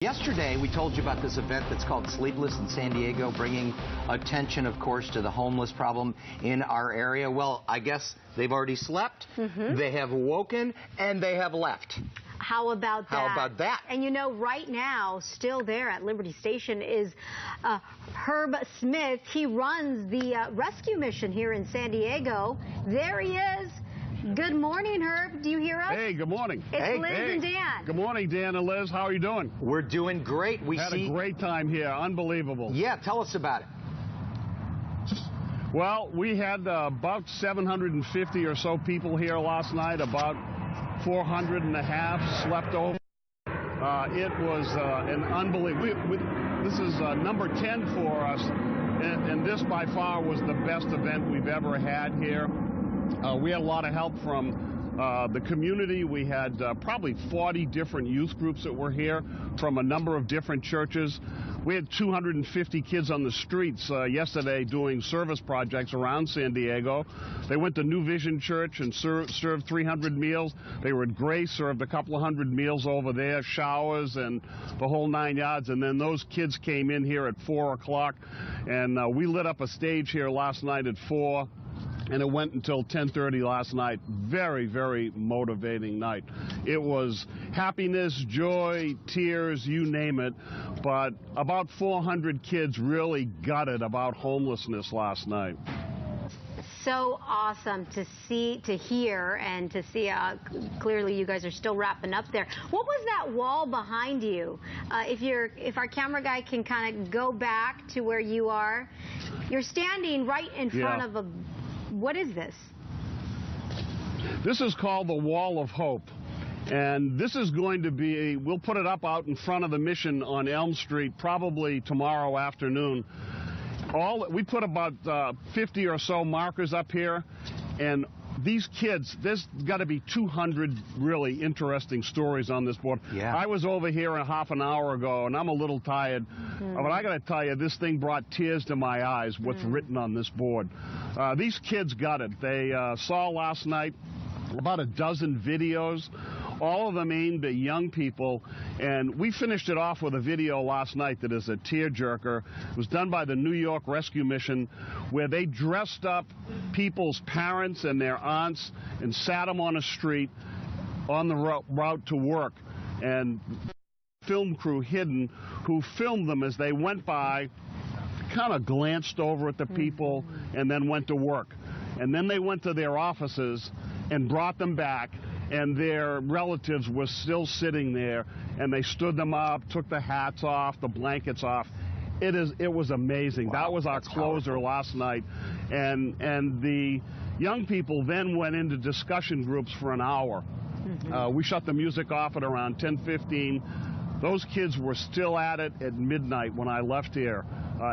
Yesterday, we told you about this event that's called Sleepless in San Diego, bringing attention, of course, to the homeless problem in our area. Well, I guess they've already slept, they have woken, and they have left. How about that? How about that? And you know, right now, still there at Liberty Station is Herb Smith. He runs the rescue mission here in San Diego. There he is. Good morning, Herb. Do you hear us? Hey, good morning. It's Liz and Dan. Good morning, Dan and Liz. How are you doing? We're doing great. We had a great time here. Unbelievable. Yeah, tell us about it. Well, we had about 750 or so people here last night. About 400 and a half slept over. It was an unbelievable. This is number 10 for us, and this by far was the best event we've ever had here. We had a lot of help from the community. We had probably 40 different youth groups that were here from a number of different churches. We had 250 kids on the streets yesterday doing service projects around San Diego. They went to New Vision Church and served 300 meals. They were at Grace, served a couple of hundred meals over there, showers and the whole 9 yards. And then those kids came in here at 4 o'clock, and we lit up a stage here last night at 4. And it went until 10:30 last night. Very, very motivating night. It was happiness, joy, tears, you name it. But about 400 kids really gutted about homelessness last night. So awesome to see, to hear, and to see. Clearly, you guys are still wrapping up there. What was that wall behind you? If our camera guy can kind of go back to where you are, you're standing right in front of a. What is this? This is called the Wall of Hope. And this is going to be, we'll put it up out in front of the mission on Elm Street probably tomorrow afternoon. We put about 50 or so markers up here, and these kids, there's got to be 200 really interesting stories on this board. Yeah. I was over here a half an hour ago, and I'm a little tired. But I got to tell you, this thing brought tears to my eyes, what's written on this board. These kids got it. They saw last night about a dozen videos, all of them aimed at young people, and we finished it off with a video last night that is a tearjerker. It was done by the New York Rescue Mission, where they dressed up people's parents and their aunts and sat them on a street on the route to work, and film crew hidden who filmed them as they went by, kind of glanced over at the people and then went to work. And then they went to their offices and brought them back, and their relatives were still sitting there, and they stood them up, took the hats off, the blankets off. It was amazing. Wow, that was our closer powerful. last night. And the young people then went into discussion groups for an hour. We shut the music off at around 10:15. Those kids were still at it at midnight when I left here.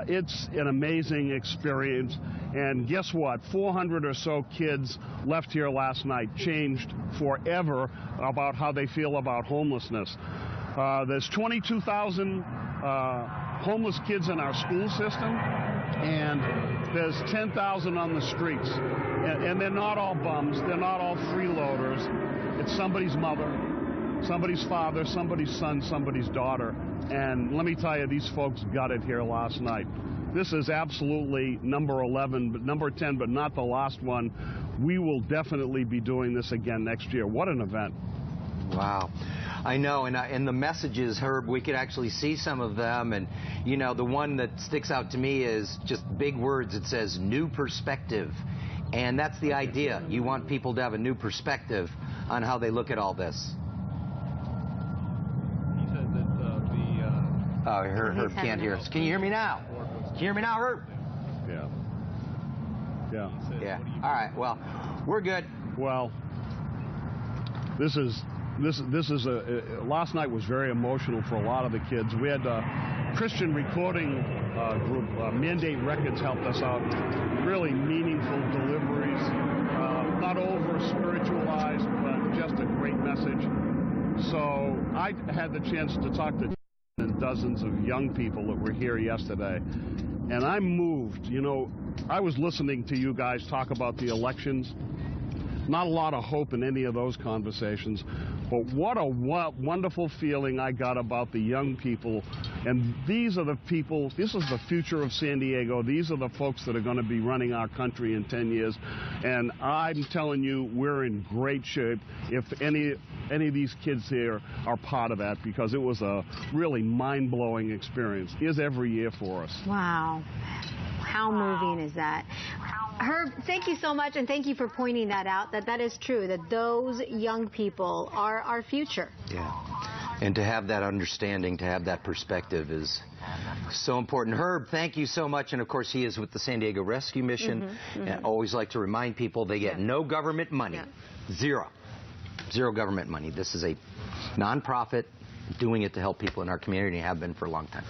It's an amazing experience. And guess what? 400 or so kids left here last night, changed forever about how they feel about homelessness. There's 22,000 homeless kids in our school system, and there's 10,000 on the streets. And they're not all bums. They're not all freeloaders. It's somebody's mother, somebody's father, somebody's son, somebody's daughter. And let me tell you, these folks got it here last night. This is absolutely number 11, but number 10, but not the last one. We will definitely be doing this again next year. What an event. Wow. I know, and the messages, Herb, we could actually see some of them, and you know, the one that sticks out to me is just big words. It says new perspective, and that's the idea. You want people to have a new perspective on how they look at all this. He said that Oh, Herb can't hear us. Can you hear me now? Can you hear me now, Herb? Yeah. Yeah. Yeah. All right. Well, we're good. Well, this is last night was very emotional for a lot of the kids. We had a Christian recording group, Mandate Records, helped us out. Really meaningful deliveries, not over spiritualized, but just a great message. So I had the chance to talk to dozens of young people that were here yesterday, and I'm moved. You know, I was listening to you guys talk about the elections. Not a lot of hope in any of those conversations, but what a wonderful feeling I got about the young people. And these are the people, this is the future of San Diego. These are the folks that are going to be running our country in 10 years. And I'm telling you, we're in great shape if any of these kids here are part of that, because it was a really mind-blowing experience. It is every year for us. Wow. How moving is that? Herb, thank you so much, and thank you for pointing that out, that is true, that those young people are our future. Yeah. And to have that understanding, to have that perspective is so important. Herb, thank you so much. And, of course, he is with the San Diego Rescue Mission. And I always like to remind people they get no government money. Zero government money. This is a nonprofit doing it to help people in our community and have been for a long time.